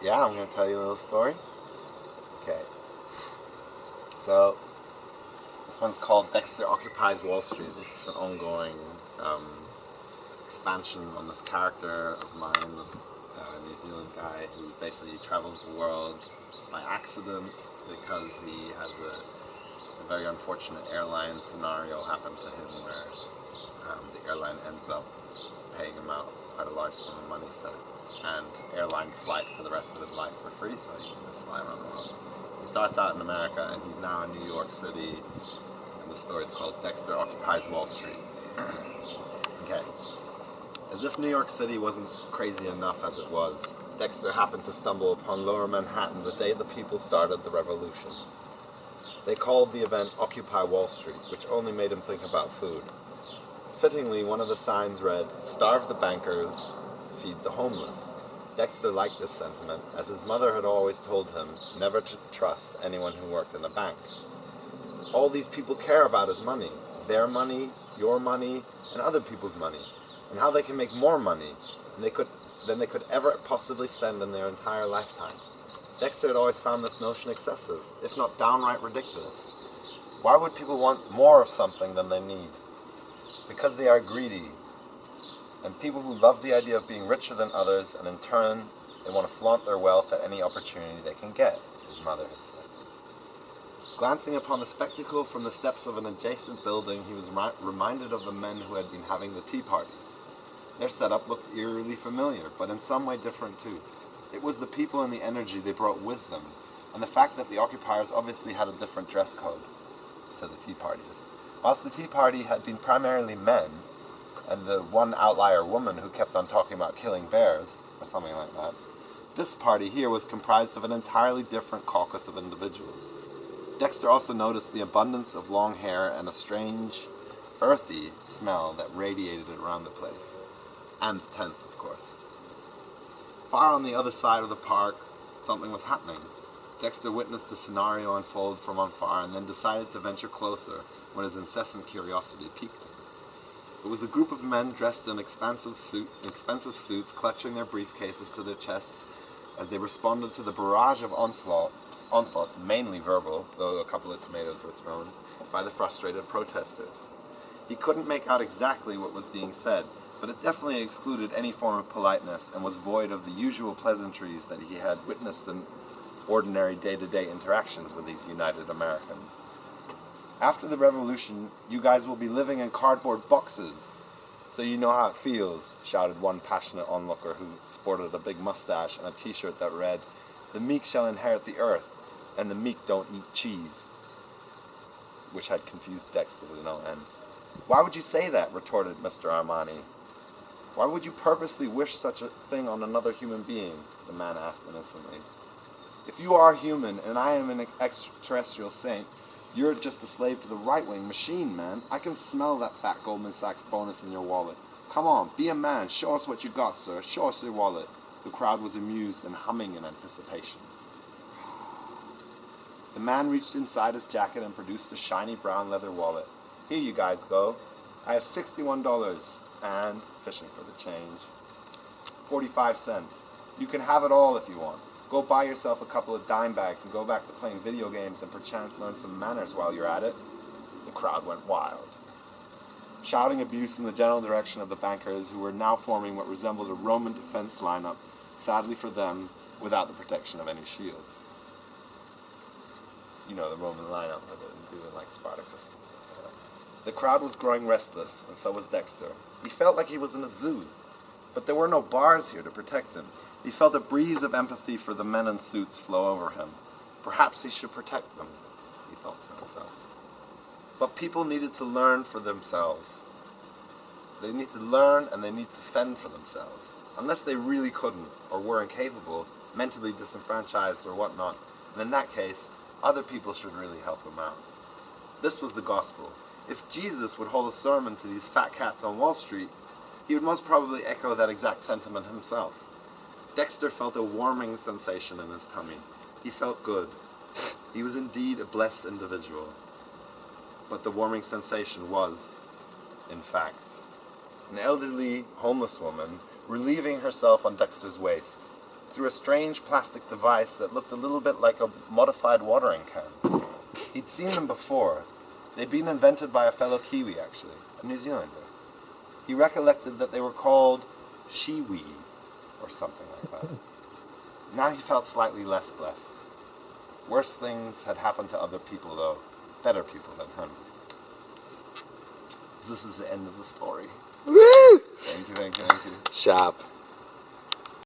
Yeah, I'm going to tell you a little story. Okay. So, this one's called Dexter Occupies Wall Street. This is an ongoing expansion on this character of mine, this New Zealand guy who basically travels the world by accident because he has a very unfortunate airline scenario happen to him where the airline ends up paying him out quite a large sum of money, so and airline flight for the rest of his life for free, so he can just fly around the world. He starts out in America and he's now in New York City, and the story is called Dexter Occupies Wall Street. Okay. As if New York City wasn't crazy enough as it was, Dexter happened to stumble upon Lower Manhattan the day the people started the revolution. They called the event Occupy Wall Street, which only made him think about food. Fittingly, one of the signs read, "Starve the bankers, feed the homeless." Dexter liked this sentiment, as his mother had always told him never to trust anyone who worked in a bank. All these people care about is money, their money, your money, and other people's money, and how they can make more money than they could ever possibly spend in their entire lifetime. Dexter had always found this notion excessive, if not downright ridiculous. Why would people want more of something than they need? Because they are greedy, and people who love the idea of being richer than others, and in turn, they want to flaunt their wealth at any opportunity they can get, his mother had said. Glancing upon the spectacle from the steps of an adjacent building, he was reminded of the men who had been having the tea parties. Their setup looked eerily familiar, but in some way different too. It was the people and the energy they brought with them, and the fact that the occupiers obviously had a different dress code to the tea parties. Whilst the tea party had been primarily men, and the one outlier woman who kept on talking about killing bears, or something like that, this party here was comprised of an entirely different caucus of individuals. Dexter also noticed the abundance of long hair and a strange, earthy smell that radiated around the place. And the tents, of course. Far on the other side of the park, something was happening. Dexter witnessed the scenario unfold from afar and then decided to venture closer when his incessant curiosity piqued him. It was a group of men dressed in expensive suits, clutching their briefcases to their chests as they responded to the barrage of onslaughts, mainly verbal, though a couple of tomatoes were thrown, by the frustrated protesters. He couldn't make out exactly what was being said, but it definitely excluded any form of politeness and was void of the usual pleasantries that he had witnessed in ordinary day-to-day interactions with these United Americans. "After the revolution, you guys will be living in cardboard boxes, so you know how it feels," shouted one passionate onlooker who sported a big mustache and a t-shirt that read, "The meek shall inherit the earth, and the meek don't eat cheese," which had confused Dexter to no end. "Why would you say that?" retorted Mr. Armani. "Why would you purposely wish such a thing on another human being?" the man asked innocently. "If you are human and I am an extraterrestrial saint, you're just a slave to the right-wing machine, man. I can smell that fat Goldman Sachs bonus in your wallet. Come on, be a man. Show us what you got, sir. Show us your wallet." The crowd was amused and humming in anticipation. The man reached inside his jacket and produced a shiny brown leather wallet. "Here you guys go. I have $61 and, fishing for the change, 45 cents. You can have it all if you want. Go buy yourself a couple of dime bags and go back to playing video games and perchance learn some manners while you're at it." The crowd went wild, shouting abuse in the general direction of the bankers, who were now forming what resembled a Roman defense lineup, sadly for them, without the protection of any shields. You know, the Roman lineup that they do in like Spartacus and stuff like that. The crowd was growing restless, and so was Dexter. He felt like he was in a zoo, but there were no bars here to protect him. He felt a breeze of empathy for the men in suits flow over him. Perhaps he should protect them, he thought to himself. But people needed to learn for themselves. They need to learn and they need to fend for themselves. Unless they really couldn't, or were incapable, mentally disenfranchised or whatnot, and in that case, other people should really help them out. This was the gospel. If Jesus would hold a sermon to these fat cats on Wall Street, he would most probably echo that exact sentiment himself. Dexter felt a warming sensation in his tummy. He felt good. He was indeed a blessed individual. But the warming sensation was, in fact, an elderly, homeless woman relieving herself on Dexter's waist. through a strange plastic device that looked a little bit like a modified watering can. He'd seen them before. They'd been invented by a fellow Kiwi, actually, a New Zealander. He recollected that they were called shiwi, or something like that. Now he felt slightly less blessed. Worse things had happened to other people, though. Better people than him. This is the end of the story. Woo! Thank you, thank you, thank you. Sharp.